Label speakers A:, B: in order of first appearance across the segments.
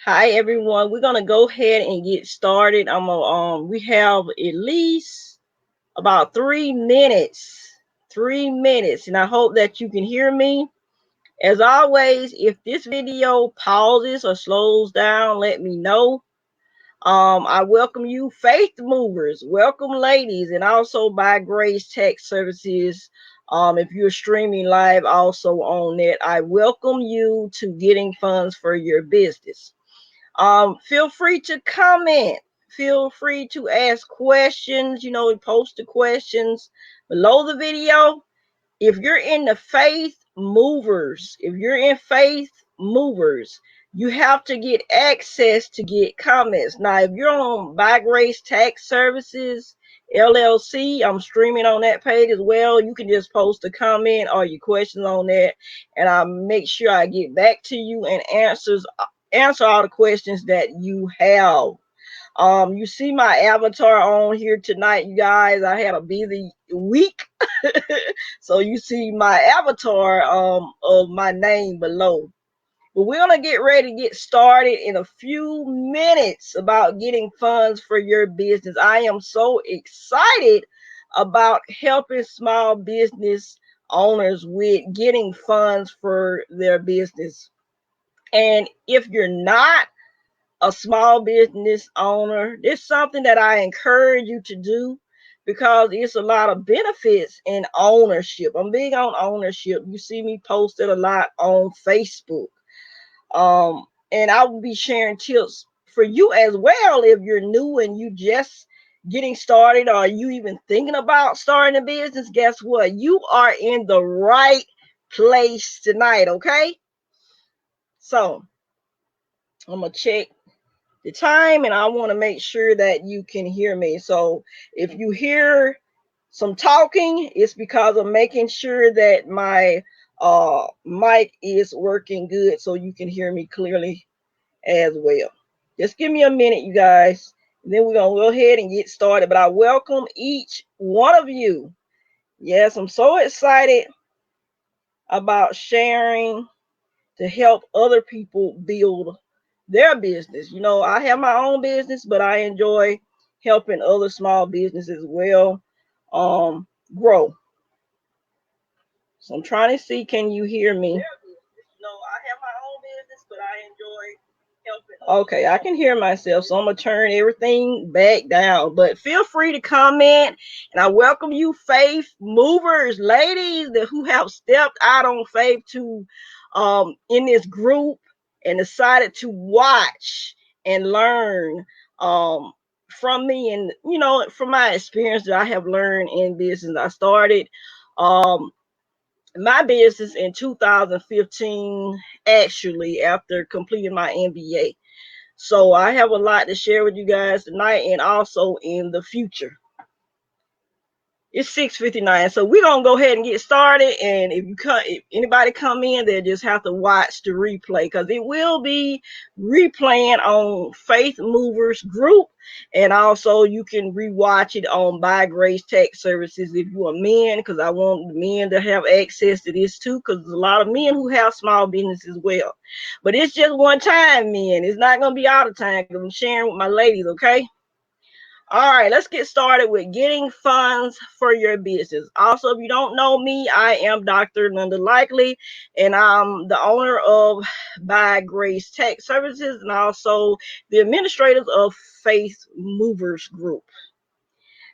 A: Hi everyone. We're gonna go ahead and get started. We have at least about 3 minutes. 3 minutes, and I hope that you can hear me. As always, if this video pauses or slows down, let me know. I welcome you, faith movers. Welcome, ladies, and also by Grace Tech Services. If you're streaming live also on it, I welcome you to getting funds for your business. Feel free to comment. Feel free to ask questions. Post the questions below the video. If you're in the faith movers, you have to get access to get comments. Now, if you're on By Grace Tax Services LLC, I'm streaming on that page as well. You can just post a comment or your questions on that, and I'll make sure I get back to you and answer all the questions that you have. You see my avatar on here tonight, you guys. I had a busy week. So you see my avatar of my name below. But we're gonna get ready to get started in a few minutes about getting funds for your business. I am so excited about helping small business owners with getting funds for their business. And if you're not a small business owner, it's something that I encourage you to do because it's a lot of benefits in ownership. I'm big on ownership. You see me posted a lot on Facebook. And I will be sharing tips for you as well if you're new and you just getting started or you even thinking about starting a business. Guess what? You are in the right place tonight, okay? So I'm gonna check the time and I want to make sure that you can hear me. So if you hear some talking, it's because I'm making sure that my mic is working good so you can hear me clearly as well. Just give me a minute, you guys. Then we're gonna go ahead and get started. But I welcome each one of you. Yes, I'm so excited about sharing to help other people build their business. I have my own business, but I enjoy helping other small businesses as well grow. So I'm trying to see, can you hear me? I have my own business, but I enjoy helping. Okay, I can hear myself, so I'm gonna turn everything back down. But feel free to comment, and I welcome you, faith movers, ladies who have stepped out on faith to in this group and decided to watch and learn from me, and from my experience that I have learned in business. I started my business in 2015, actually, after completing my MBA. So I have a lot to share with you guys tonight and also in the future. It's 6:59, so we're gonna go ahead and get started. And if anybody come in, they just have to watch the replay because it will be replaying on Faith Movers group, and also you can rewatch it on By Grace Tech Services if you're a man, because I want men to have access to this too, because there's a lot of men who have small business as well. But it's just one time, men. It's not gonna be all the time because I'm sharing with my ladies, okay? All right, let's get started with getting funds for your business. Also, if you don't know me, I am Dr. Linda Likely, and I'm the owner of By Grace Tech Services and also the administrators of Faith Movers Group.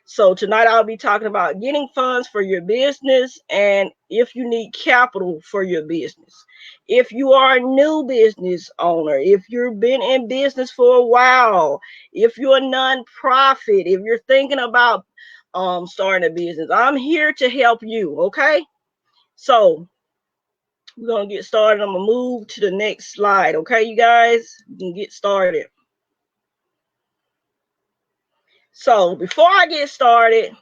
A: So tonight I'll be talking about getting funds for your business and if you need capital for your business. If you are a new business owner, if you've been in business for a while, if you're a nonprofit, if you're thinking about starting a business, I'm here to help you, okay? So we're going to get started. I'm going to move to the next slide, okay, you guys? We can get started. So before I get started,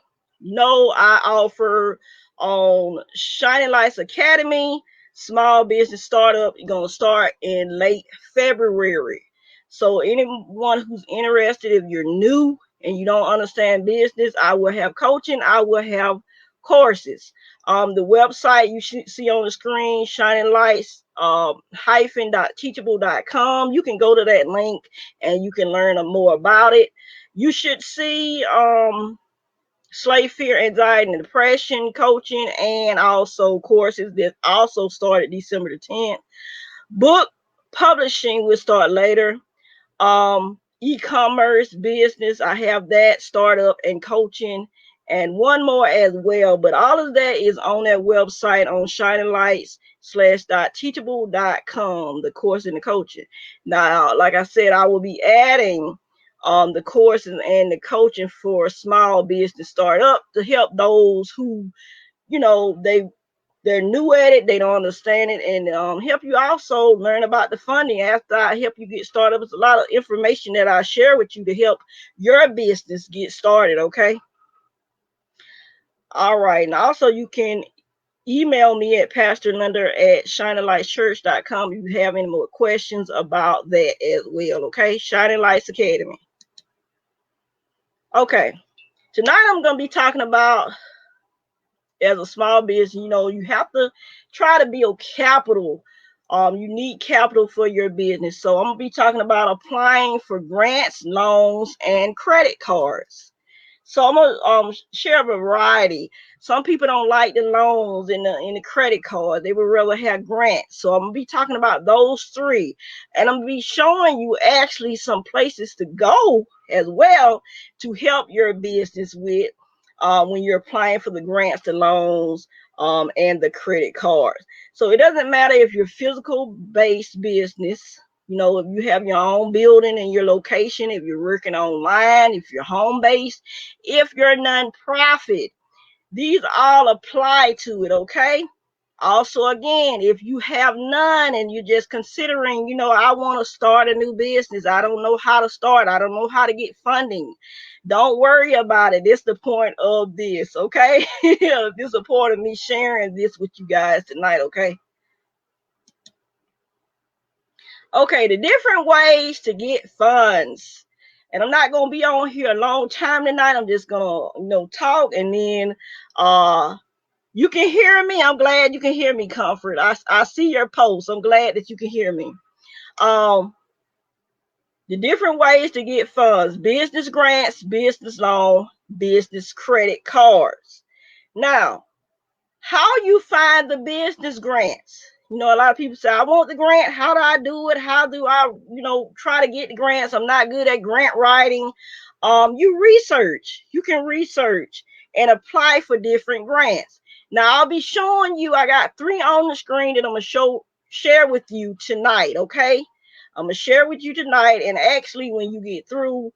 A: I offer on Shining Lights Academy, small business startup. You're going to start in late February. So anyone who's interested, if you're new and you don't understand business, I will have coaching. I will have courses. The website you should see on the screen, shining lights -teachable.com. You can go to that link and you can learn more about it. You should see slave fear, anxiety, and depression coaching, and also courses that also started December the 10th. Book publishing will start later. E-commerce business, I have that, startup and coaching, and one more as well. But all of that is on that website on shininglights/teachable.com, the course and the coaching. Now, like I said, I will be adding the courses and the coaching for small business startup to help those who, they're new at it, they don't understand it, and help you also learn about the funding after I help you get started. There's a lot of information that I share with you to help your business get started, okay? All right, and also you can email me at pastorlinda@shininglightschurch.com if you have any more questions about that as well, okay? Shining Lights Academy. Okay, tonight I'm going to be talking about, as a small business, you have to try to build capital. You need capital for your business. So I'm going to be talking about applying for grants, loans, and credit cards. So I'm gonna share a variety. Some people don't like the loans and the credit card. They would rather have grants. So I'm gonna be talking about those three, and I'm gonna be showing you actually some places to go as well to help your business with when you're applying for the grants, the loans, and the credit cards. So it doesn't matter if you're physical based business. If you have your own building and your location, if you're working online, if you're home based, if you're nonprofit, these all apply to it, okay? Also, again, if you have none and you're just considering, I want to start a new business, I don't know how to start, I don't know how to get funding, don't worry about it. This is the point of this, okay? This is a part of me sharing this with you guys tonight, okay? Okay, the different ways to get funds. And I'm not going to be on here a long time tonight. I'm just going to, talk, and then you can hear me. I'm glad you can hear me, Comfort. I see your post. I'm glad that you can hear me. The different ways to get funds: business grants, business loan, business credit cards. Now, how you find the business grants? A lot of people say, I want the grant. How do I do it? How do I, try to get the grants? I'm not good at grant writing. You can research and apply for different grants. Now I'll be showing you, I got 3 on the screen that I'm going to share with you tonight. Okay. I'm going to share with you tonight. And actually, when you get through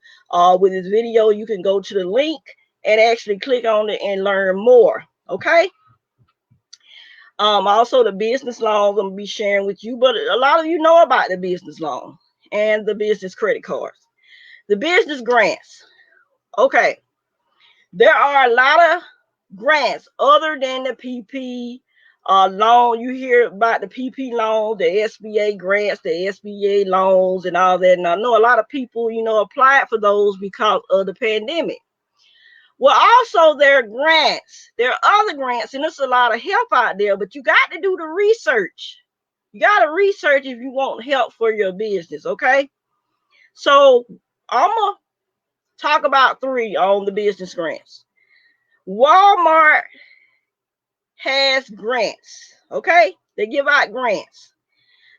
A: with this video, you can go to the link and actually click on it and learn more. Okay. Also the business loans I'm gonna be sharing with you, but a lot of you know about the business loan and the business credit cards. The business grants. Okay, there are a lot of grants other than the PP loan. You hear about the PP loan, the SBA grants, the SBA loans, and all that. And I know a lot of people, applied for those because of the pandemic. Well, also there are grants. There are other grants, and there's a lot of help out there, but you got to do the research. You got to research if you want help for your business, okay? So I'm going to talk about 3 on the business grants. Walmart has grants, okay? They give out grants.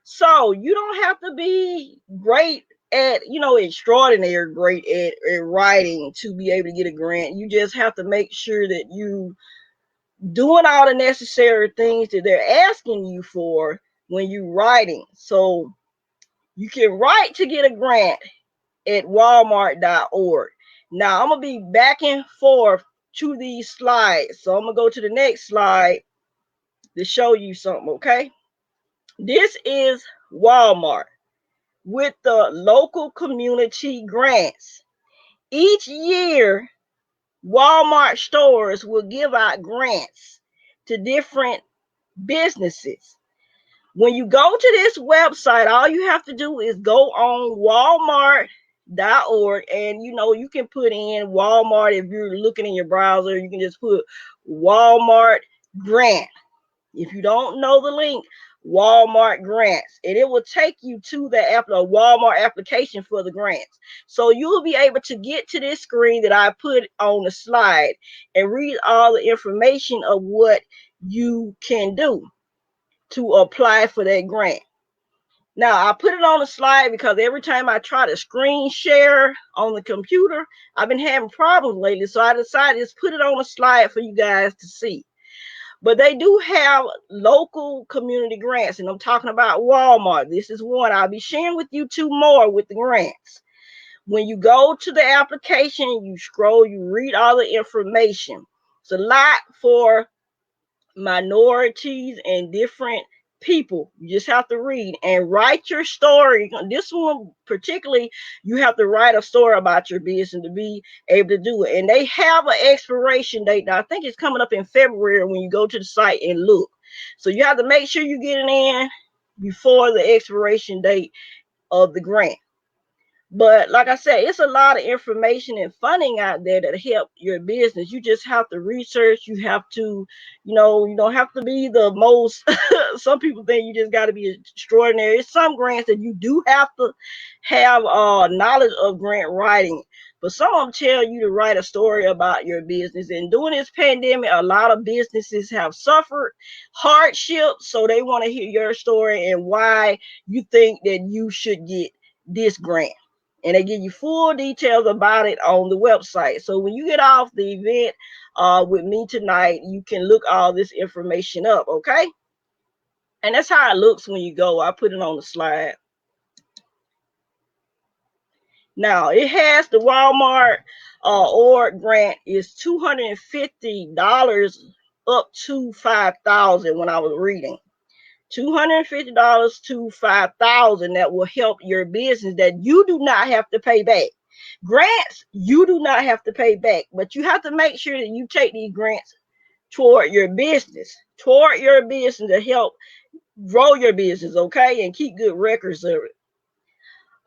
A: So you don't have to be great at, extraordinary great at writing to be able to get a grant. You just have to make sure that you doing all the necessary things that they're asking you for when you're writing. So you can write to get a grant at walmart.org. Now I'm going to be back and forth to these slides. So I'm going to go to the next slide to show you something, okay? This is Walmart with the local community grants. Each year, Walmart stores will give out grants to different businesses. When you go to this website, all you have to do is go on walmart.org, and you can put in Walmart. If you're looking in your browser, you can just put Walmart Grant. If you don't know the link, Walmart Grants, and it will take you to the Walmart application for the grants. So you'll be able to get to this screen that I put on the slide and read all the information of what you can do to apply for that grant. Now, I put it on the slide because every time I try to screen share on the computer, I've been having problems lately. So I decided to just put it on a slide for you guys to see. But they do have local community grants, and I'm talking about Walmart. This is one. I'll be sharing with you two more with the grants. When you go to the application, you scroll, you read all the information. It's a lot for minorities and different people. You just have to read and write your story. This one particularly, you have to write a story about your business to be able to do it. And they have an expiration date. Now, I think it's coming up in February when you go to the site and look. So you have to make sure you get it in before the expiration date of the grant. But like I said, it's a lot of information and funding out there that help your business. You just have to research. You have to, you don't have to be the most. Some people think you just got to be extraordinary. It's some grants that you do have to have knowledge of grant writing. But some of them tell you to write a story about your business. And during this pandemic, a lot of businesses have suffered hardship. So they want to hear your story and why you think that you should get this grant. And they give you full details about it on the website. So when you get off the event with me tonight, you can look all this information up, okay? And that's how it looks when you go. I put it on the slide. Now, it has the Walmart org grant is $250 up to $5,000 when I was reading. $250 to $5,000 that will help your business that you do not have to pay back. Grants, you do not have to pay back, but you have to make sure that you take these grants toward your business to help grow your business, okay, and keep good records of it.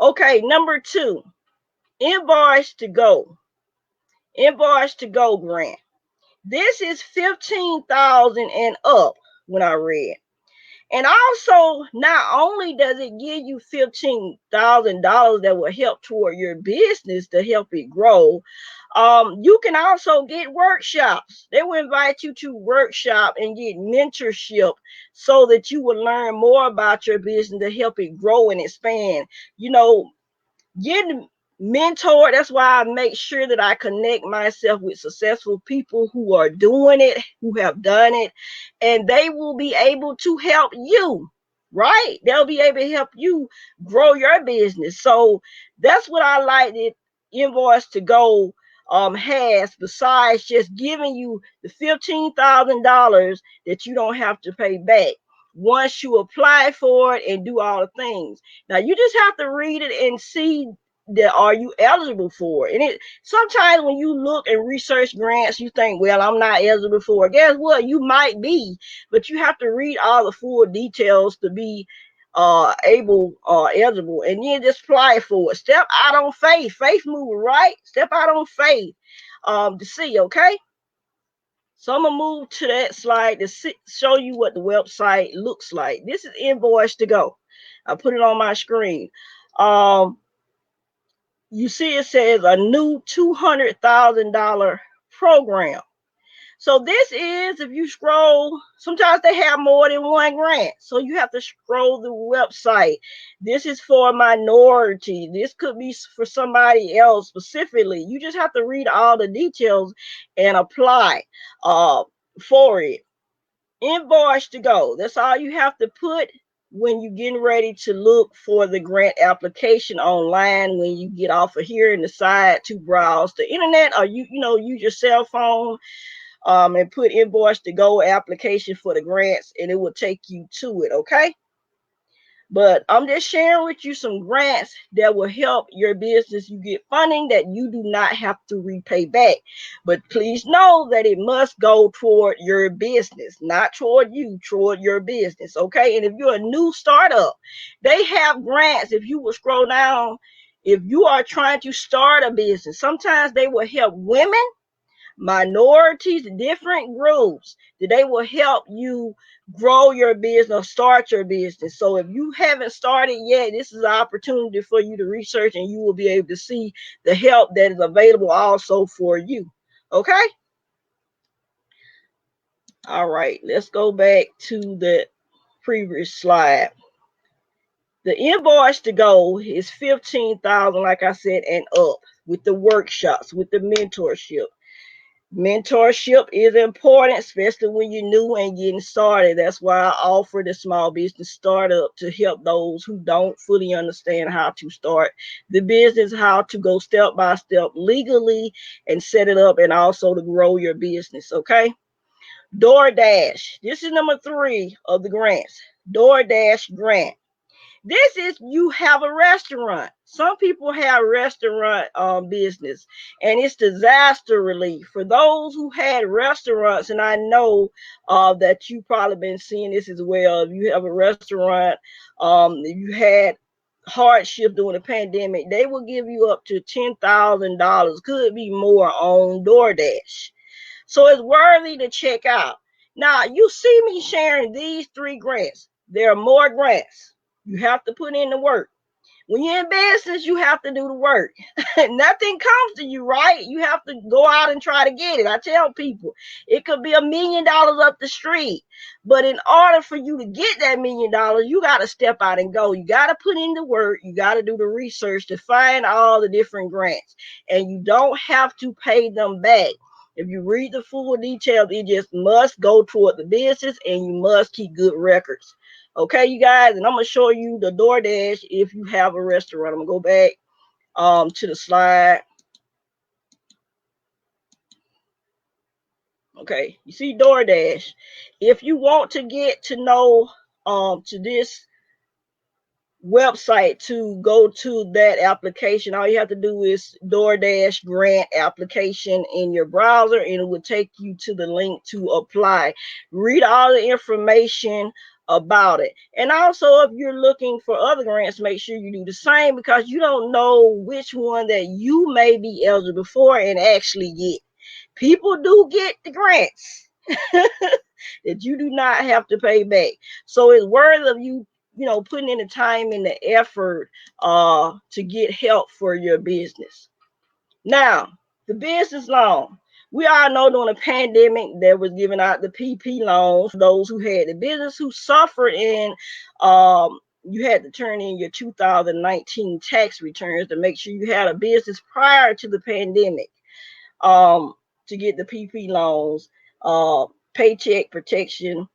A: Okay, number 2, Invoice to Go grant. This is $15,000 and up when I read. And also, not only does it give you $15,000 that will help toward your business to help it grow, you can also get workshops. They will invite you to workshop and get mentorship so that you will learn more about your business to help it grow and expand. Getting mentored, that's why I make sure that I connect myself with successful people who are doing it, who have done it, and they will be able to help you, right? They'll be able to help you grow your business. So that's what I like that Invoice to Go has, besides just giving you the $15,000 that you don't have to pay back once you apply for it and do all the things. Now you just have to read it and see that are you eligible for it. And it sometimes when you look and research grants, you think, well, I'm not eligible for it. Guess what? You might be, but you have to read all the full details to be eligible, and then just apply for it. Step out on faith. Faith moving, right? Step out on faith to see, okay? So I'm going to move to that slide to show you what the website looks like. This is Invoice to Go. I put it on my screen. You see it says a new $200,000 program. So this is, if you scroll, sometimes they have more than one grant. So you have to scroll the website. This is for a minority. This could be for somebody else specifically. You just have to read all the details and apply for it. Invoice to Go. That's all you have to put when you're getting ready to look for the grant application online. When you get off of here and decide to browse the internet, or use your cell phone and put Invoice to Go application for the grants, and it will take you to it, okay? But I'm just sharing with you some grants that will help your business. You get funding that you do not have to repay back. But please know that it must go toward your business, not toward you, toward your business, okay? And if you're a new startup, they have grants. If you will scroll down, if you are trying to start a business, sometimes they will help women minorities, different groups that they will help you grow your business, start your business. So if you haven't started yet, this is an opportunity for you to research, and you will be able to see the help that is available also for you. Okay. All right, let's go back to the previous slide. The invoice to go is 15,000, like I said, and up, with the workshops, with the mentorship. Mentorship is important, especially when you're new and getting started. That's why I offer the small business startup, to help those who don't fully understand how to start the business, how to go step by step legally and set it up, and also to grow your business. Okay. Doordash. This is number 3 of the grants. Doordash Grant. This is, you have a restaurant. Some people have restaurant business, and it's disaster relief for those who had restaurants. And I know that you probably been seeing this as well. If you have a restaurant, if you had hardship during the pandemic, they will give you up to $10,000, could be more, on DoorDash. So it's worthy to check out. Now, you see me sharing these 3 grants. There are more grants. You have to put in the work. When you're in business, you have to do the work. Nothing comes to you, right? You have to go out and try to get it. I tell people, it could be $1 million up the street. But in order for you to get that $1 million, you got to step out and go. You got to put in the work. You got to do the research to find all the different grants. And you don't have to pay them back. If you read the full details, it just must go toward the business, and you must keep good records. Okay, you guys, and I'm gonna show you the DoorDash if you have a restaurant. I'm gonna go back to the slide. Okay, you see DoorDash. If you want to get to know to this website, to go to that application, all you have to do is DoorDash Grant application in your browser, and it will take you to the link to apply. Read all the information about it. And also, if you're looking for other grants, make sure you do the same, because you don't know which one that you may be eligible for and actually get. People do get the grants that you do not have to pay back. So it's worthy of you, putting in the time and the effort to get help for your business. Now, the business loan. We all know during the pandemic, there was giving out the PP loans for those who had the business, who suffered in you had to turn in your 2019 tax returns to make sure you had a business prior to the pandemic, to get the PP loans, paycheck protection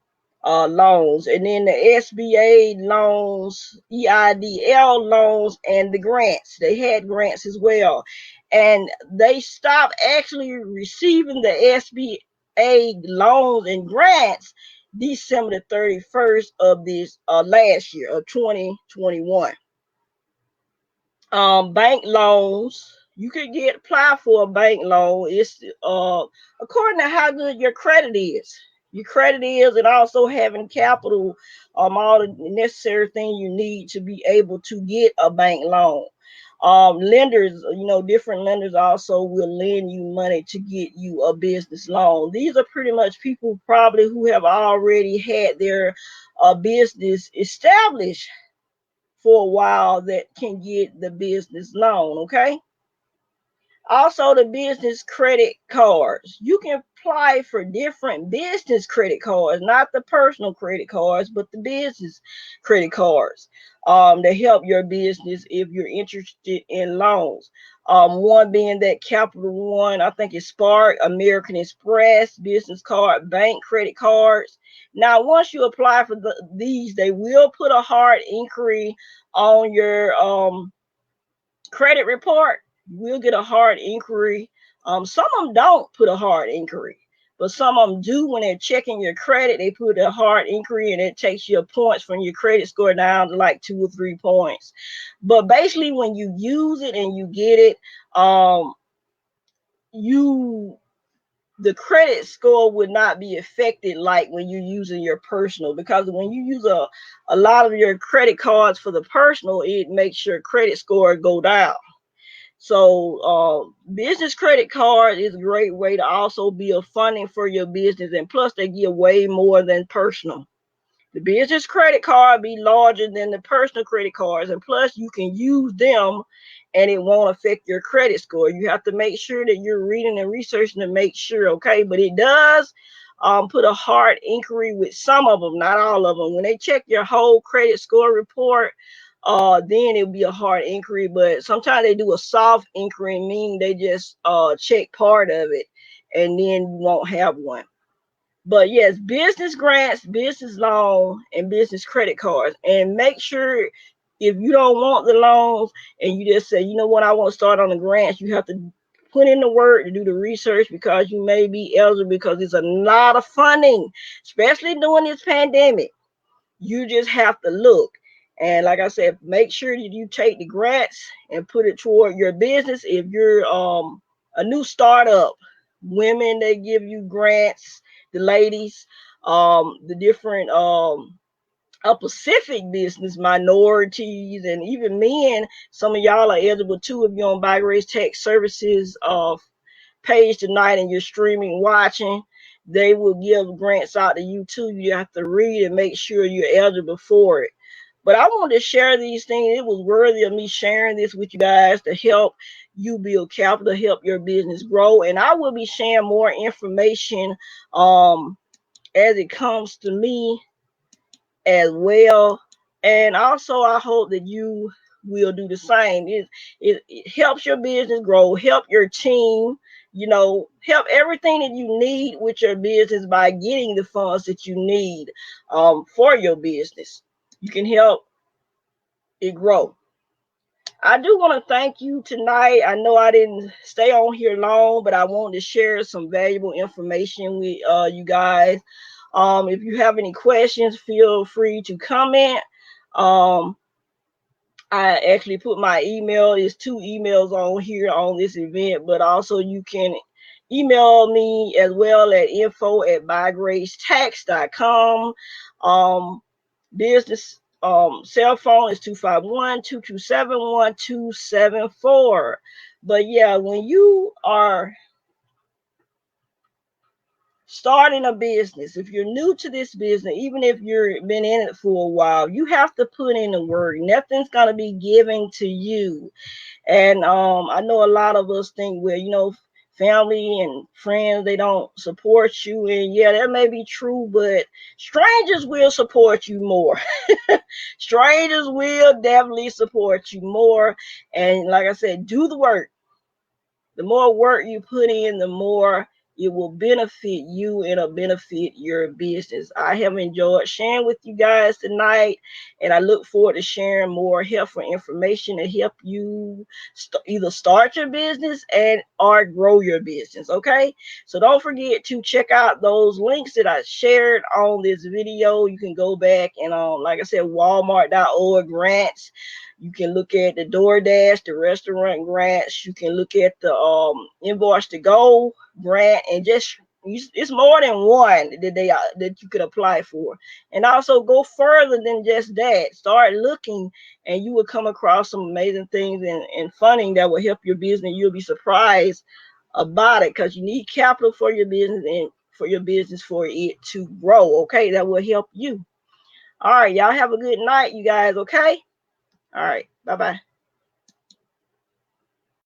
A: loans, and then the SBA loans, EIDL loans, and the grants. They had grants as well. And they stopped actually receiving the SBA loans and grants December the 31st of this last year of 2021. Bank loans. You can apply for a bank loan. It's according to how good your credit is. Your credit is, and also having capital, all the necessary things you need to be able to get a bank loan. Lenders, different lenders also will lend you money to get you a business loan. These are pretty much people probably who have already had their business established for a while that can get the business loan. Okay. Also, the business credit cards. You can apply for different business credit cards, not the personal credit cards, but the business credit cards, to help your business if you're interested in loans. One being that Capital One, I think it's Spark, American Express, business card, bank credit cards. Now, once you apply for these, they will put a hard inquiry on your credit report. You will get a hard inquiry. Some of them don't put a hard inquiry, but some of them do. When they're checking your credit, they put a hard inquiry, and it takes your points from your credit score down to like 2 or 3 points. But basically, when you use it and you get it, the credit score would not be affected like when you're using your personal, because when you use a lot of your credit cards for the personal, it makes your credit score go down. So business credit card is a great way to also build funding for your business, and plus they give way more than personal. The business credit card be larger than the personal credit cards, and plus you can use them and it won't affect your credit score. You have to make sure that you're reading and researching to make sure, okay? But it does put a hard inquiry with some of them, not all of them. When they check your whole credit score report, then it'll be a hard inquiry. But sometimes they do a soft inquiry, meaning they just check part of it, and then you won't have one. But yes, business grants, business loan, and business credit cards. And make sure if you don't want the loans and you just say, you know what, I want to start on the grants, you have to put in the work to do the research, because you may be eligible, because it's a lot of funding, especially during this pandemic. You just have to look. And like I said, make sure that you take the grants and put it toward your business. If you're a new startup, women, they give you grants, the ladies, the different a Pacific business, minorities, and even men. Some of y'all are eligible too if you're on By Grace Tech Services page tonight and you're streaming, watching. They will give grants out to you too. You have to read and make sure you're eligible for it. But I wanted to share these things. It was worthy of me sharing this with you guys to help you build capital, help your business grow. And I will be sharing more information as it comes to me as well. And also, I hope that you will do the same. It helps your business grow, help your team, help everything that you need with your business by getting the funds that you need for your business. You can help it grow. I do want to thank you tonight. I know I didn't stay on here long, but I wanted to share some valuable information with you guys. If you have any questions, feel free to comment. Um, I actually put my email, is 2 emails on here on this event, but also you can email me as well at info@bygracetax.com. Business cell phone is 251-227-1274. But yeah, when you are starting a business, if you're new to this business, even if you've been in it for a while, you have to put in the work. Nothing's going to be given to you. And I know a lot of us think, well, family and friends, they don't support you. And yeah, that may be true, but strangers will support you more. Strangers will definitely support you more. And like I said, do the work. The more work you put in, the more it will benefit you and it'll benefit your business. I have enjoyed sharing with you guys tonight, and I look forward to sharing more helpful information to help you either start your business and or grow your business. Okay, so don't forget to check out those links that I shared on this video. You can go back and like I said, Walmart.org grants. You can look at the Doordash, the restaurant grants. You can look at the Invoice to Go grant, and just it's more than one that you could apply for. And also go further than just that. Start looking, and you will come across some amazing things and funding that will help your business. You'll be surprised about it, because you need capital for your business and for your business for it to grow. Okay, that will help you. All right, y'all have a good night, you guys. Okay. All right. Bye-bye.